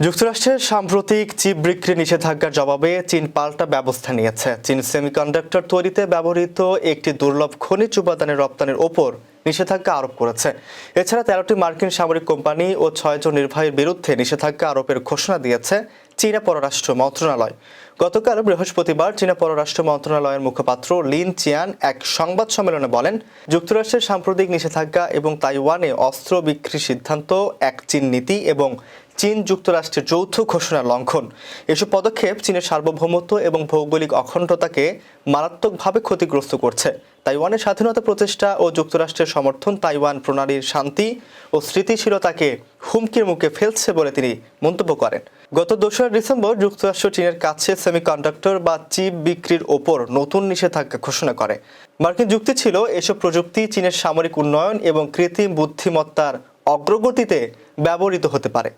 যুক্তরাষ্ট্রের সাম্প্রতিক চিপ বিক্রি নিষেধাজ্ঞার জবাবে চীন পাল্টা ব্যবস্থা নিয়েছে। চীন সেমিকন্ডাক্টর তৈরিতে ব্যবহৃত একটি দুর্লভ খনিজ উপাদানের রপ্তানির ওপর নিষেধাজ্ঞা আরোপ করেছে। এছাড়া 13টি মার্কিন সামরিক কোম্পানি ও 6 জন নির্বাহীর বিরুদ্ধে নিষেধাজ্ঞা আরোপের ঘোষণা দিয়েছে চীনা পররাষ্ট্র মন্ত্রণালয়। গতকাল বৃহস্পতিবার চীনা পররাষ্ট্র মন্ত্রণালয়ের মুখপাত্র লিন চিয়ান এক সংবাদ সম্মেলনে বলেন, যুক্তরাষ্ট্রের সাম্প্রতিক নিষেধাজ্ঞা এবং তাইওয়ানে অস্ত্র বিক্রির সিদ্ধান্ত এক চীন নীতি এবং চীন যুক্তরাষ্ট্রের যৌথ ঘোষণার লঙ্ঘন। এসব পদক্ষেপ চীনের সার্বভৌমত্ব এবং ভৌগোলিক অখণ্ডতাকে মারাত্মকভাবে ক্ষতিগ্রস্ত করছে। তাইওয়ানের স্বাধীনতা প্রচেষ্টা ও যুক্তরাষ্ট্রের সমর্থন তাইওয়ান প্রণালীর শান্তি ও স্থিতিশীলতাকে হুমকির মুখে ফেলছে বলে তিনি মন্তব্য করেন। গত 2 ডিসেম্বর যুক্তরাষ্ট্র চীনের কাছে সেমিকন্ডাক্টর বা চিপ বিক্রির ওপর নতুন নিষেধাজ্ঞা ঘোষণা করে। মার্কিন যুক্তি ছিল, এসব প্রযুক্তি চীনের সামরিক উন্নয়ন এবং কৃত্রিম বুদ্ধিমত্তার অগ্রগতিতে ব্যবহৃত হতে পারে।